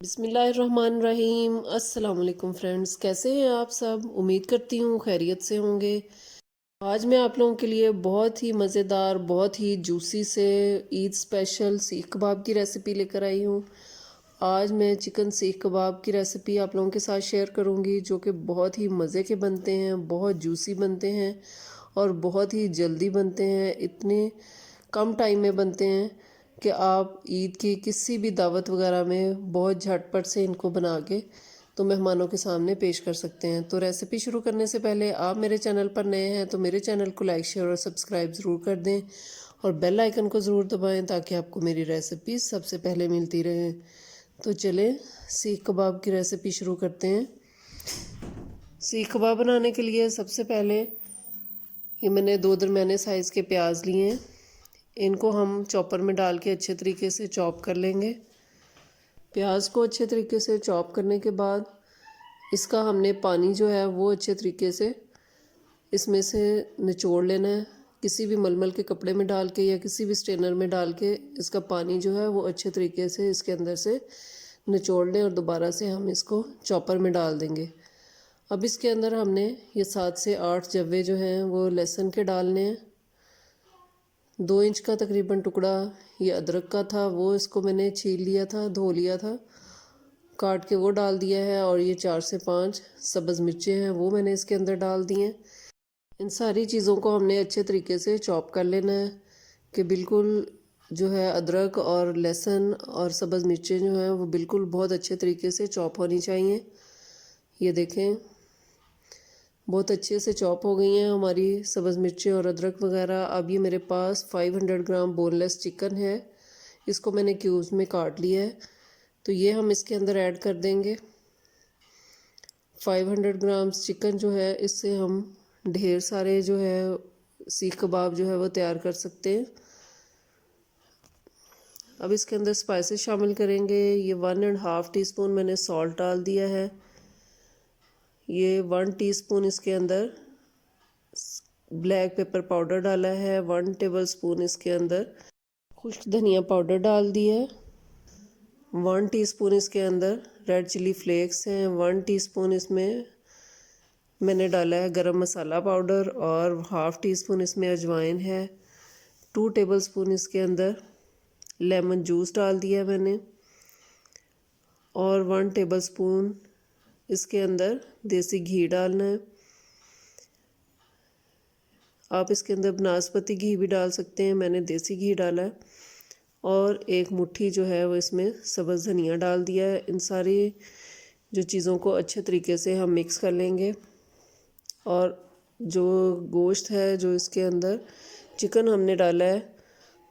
बिस्मिल्लाहिर्रहमानिर्रहीम। अस्सलाम वालेकुम फ्रेंड्स, कैसे हैं आप सब? उम्मीद करती हूँ खैरियत से होंगे। आज मैं आप लोगों के लिए बहुत ही मज़ेदार, बहुत ही जूसी से ईद स्पेशल सीख कबाब की रेसिपी लेकर आई हूँ। आज मैं चिकन सीख कबाब की रेसिपी आप लोगों के साथ शेयर करूँगी, जो कि बहुत ही मज़े के बनते हैं, बहुत जूसी बनते हैं और बहुत ही जल्दी बनते हैं। इतने कम टाइम में बनते हैं कि आप ईद की किसी भी दावत वगैरह में बहुत झटपट से इनको बना के तो मेहमानों के सामने पेश कर सकते हैं। तो रेसिपी शुरू करने से पहले आप मेरे चैनल पर नए हैं तो मेरे चैनल को लाइक शेयर और सब्सक्राइब ज़रूर कर दें और बेल आइकन को ज़रूर दबाएं ताकि आपको मेरी रेसिपी सबसे पहले मिलती रहे। तो चलें सीख कबाब की रेसिपी शुरू करते हैं। सीख कबाब बनाने के लिए सबसे पहले ये मैंने 2 दरमियाने साइज़ के प्याज लिए हैं। इनको हम चॉपर में डाल के अच्छे तरीके से चॉप कर लेंगे। प्याज को अच्छे तरीके से चॉप करने के बाद इसका हमने पानी जो है वो अच्छे तरीके से इसमें से निचोड़ लेना है। किसी भी मलमल के कपड़े में डाल के या किसी भी स्ट्रेनर में डाल के इसका पानी जो है वो अच्छे तरीके से इसके अंदर से निचोड़ लें और दोबारा से हम इसको चॉपर में डाल देंगे। अब इसके अंदर हमने ये 7 से 8 जवे जो हैं वो लहसुन के डालने हैं। 2 इंच का तकरीबन टुकड़ा ये अदरक का था, वो इसको मैंने छील लिया था, धो लिया था, काट के वो डाल दिया है। और ये 4 से 5 सब्ज़ मिर्चें हैं वो मैंने इसके अंदर डाल दी हैं। इन सारी चीज़ों को हमने अच्छे तरीके से चॉप कर लेना है कि बिल्कुल जो है अदरक और लहसुन और सब्ज़ मिर्चें जो हैं वो बिल्कुल बहुत अच्छे तरीके से चॉप होनी चाहिए। ये देखें बहुत अच्छे से चॉप हो गई हैं हमारी सब्ज़ मिर्चें और अदरक वगैरह। अब ये मेरे पास 500 ग्राम बोनलेस चिकन है, इसको मैंने क्यूब्स में काट लिया है तो ये हम इसके अंदर ऐड कर देंगे। 500 ग्राम चिकन जो है इससे हम ढेर सारे जो है सीख कबाब जो है वो तैयार कर सकते हैं। अब इसके अंदर स्पाइसेस शामिल करेंगे। ये 1.5 टीस्पून मैंने सॉल्ट डाल दिया है। ये 1 टीस्पून इसके अंदर ब्लैक पेपर पाउडर डाला है। 1 टेबलस्पून इसके अंदर खुश्क धनिया पाउडर डाल दिया है। 1 टीस्पून इसके अंदर रेड चिली फ्लेक्स हैं। 1 टीस्पून इसमें मैंने डाला है गरम मसाला पाउडर और हाफ़ टी स्पून इसमें अजवाइन है। 2 टेबलस्पून इसके अंदर लेमन जूस डाल दिया मैंने और 1 टेबलस्पून इसके अंदर देसी घी डालना है। आप इसके अंदर बनास्पति घी भी डाल सकते हैं, मैंने देसी घी डाला है। और 1 मुट्ठी जो है वो इसमें सब्ज़ धनिया डाल दिया है। इन सारी जो चीज़ों को अच्छे तरीके से हम मिक्स कर लेंगे। और जो गोश्त है जो इसके अंदर चिकन हमने डाला है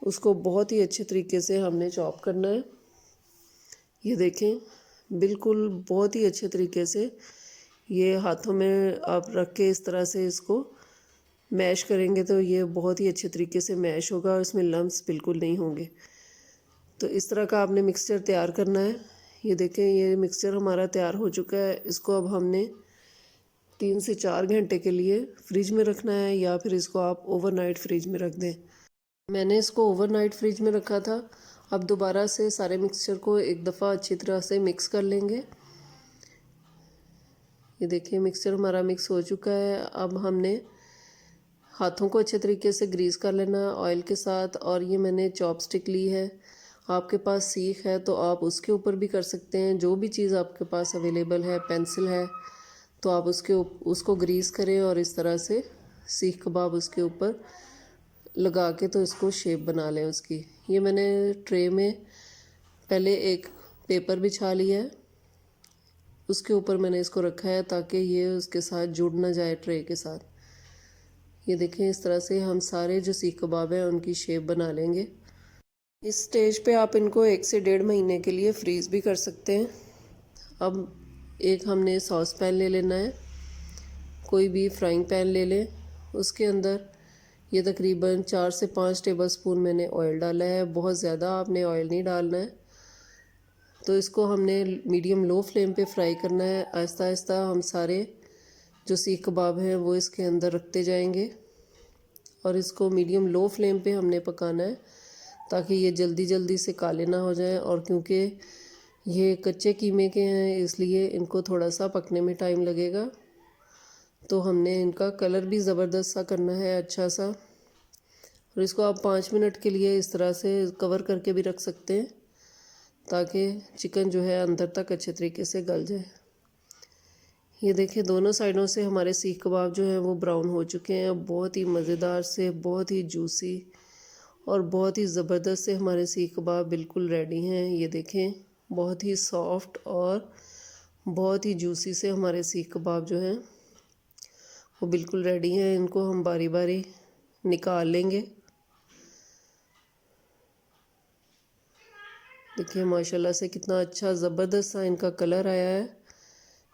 उसको बहुत ही अच्छे तरीके से हमने चॉप करना है। ये देखें बिल्कुल बहुत ही अच्छे तरीके से ये हाथों में आप रख के इस तरह से इसको मैश करेंगे तो ये बहुत ही अच्छे तरीके से मैश होगा और इसमें लम्स बिल्कुल नहीं होंगे। तो इस तरह का आपने मिक्सचर तैयार करना है। ये देखें ये मिक्सचर हमारा तैयार हो चुका है। इसको अब हमने 3 से 4 घंटे के लिए फ्रिज में रखना है या फिर इसको आप ओवरनाइट फ्रिज में रख दें। मैंने इसको ओवरनाइट फ्रिज में रखा था। अब दोबारा से सारे मिक्सचर को एक दफ़ा अच्छी तरह से मिक्स कर लेंगे। ये देखिए मिक्सचर हमारा मिक्स हो चुका है। अब हमने हाथों को अच्छे तरीके से ग्रीस कर लेना ऑयल के साथ। और ये मैंने चॉपस्टिक ली है, आपके पास सीख है तो आप उसके ऊपर भी कर सकते हैं। जो भी चीज़ आपके पास अवेलेबल है, पेंसिल है तो आप उसको ग्रीस करें और इस तरह से सीख कबाब उसके ऊपर लगा के तो इसको शेप बना लें उसकी। ये मैंने ट्रे में पहले एक पेपर बिछा लिया है, उसके ऊपर मैंने इसको रखा है ताकि ये उसके साथ जुड़ ना जाए ट्रे के साथ। ये देखें इस तरह से हम सारे जो सीख कबाब हैं उनकी शेप बना लेंगे। इस स्टेज पे आप इनको 1 से 1.5 महीने के लिए फ्रीज़ भी कर सकते हैं। अब एक हमने सॉस पैन ले लेना है, कोई भी फ्राइंग पैन ले लें। उसके अंदर ये तकरीबन 4 से 5 टेबलस्पून मैंने ऑयल डाला है। बहुत ज़्यादा आपने ऑयल नहीं डालना है। तो इसको हमने मीडियम लो फ्लेम पे फ्राई करना है। आहिस्ता आहिस्ता हम सारे जो सीख कबाब हैं वो इसके अंदर रखते जाएंगे और इसको मीडियम लो फ्लेम पे हमने पकाना है ताकि ये जल्दी जल्दी से काले ना हो जाएं। और क्योंकि ये कच्चे कीमे के हैं, इसलिए इनको थोड़ा सा पकने में टाइम लगेगा। तो हमने इनका कलर भी ज़बरदस्त सा करना है, अच्छा सा। और इसको आप 5 मिनट के लिए इस तरह से कवर करके भी रख सकते हैं, ताकि चिकन जो है अंदर तक अच्छे तरीके से गल जाए। ये देखिए, दोनों साइडों से हमारे सीख कबाब जो हैं वो ब्राउन हो चुके हैं। बहुत ही मज़ेदार से, बहुत ही जूसी और बहुत ही ज़बरदस्त से हमारे सीख कबाब बिल्कुल रेडी हैं। ये देखें, बहुत ही सॉफ्ट और बहुत ही जूसी से हमारे सीख कबाब जो हैं वो बिल्कुल रेडी हैं। इनको हम बारी बारी निकाल लेंगे। देखिए माशाल्लाह से कितना अच्छा ज़बरदस्त सा इनका कलर आया है।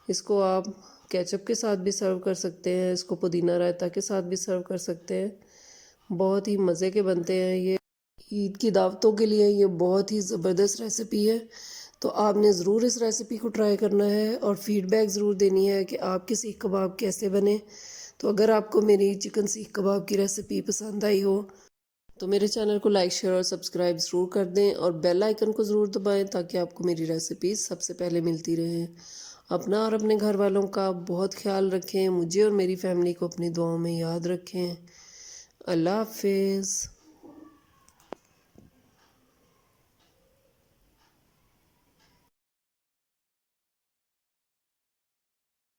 इसको आप केचप के साथ भी सर्व कर सकते हैं, इसको पुदीना रायता के साथ भी सर्व कर सकते हैं। बहुत ही मज़े के बनते हैं ये। ईद की दावतों के लिए ये बहुत ही ज़बरदस्त रेसिपी है। तो आपने ज़रूर इस रेसिपी को ट्राई करना है और फीडबैक ज़रूर देनी है कि आपके सीख कबाब कैसे बने। तो अगर आपको मेरी चिकन सीख कबाब की रेसिपी पसंद आई हो तो मेरे चैनल को लाइक, शेयर और सब्सक्राइब ज़रूर कर दें और बेल आइकन को ज़रूर दबाएं, ताकि आपको मेरी रेसिपीज़ सबसे पहले मिलती रहें। अपना और अपने घर वालों का बहुत ख्याल रखें। मुझे और मेरी फैमिली को अपनी दुआओं में याद रखें। अल्लाह हाफिज़।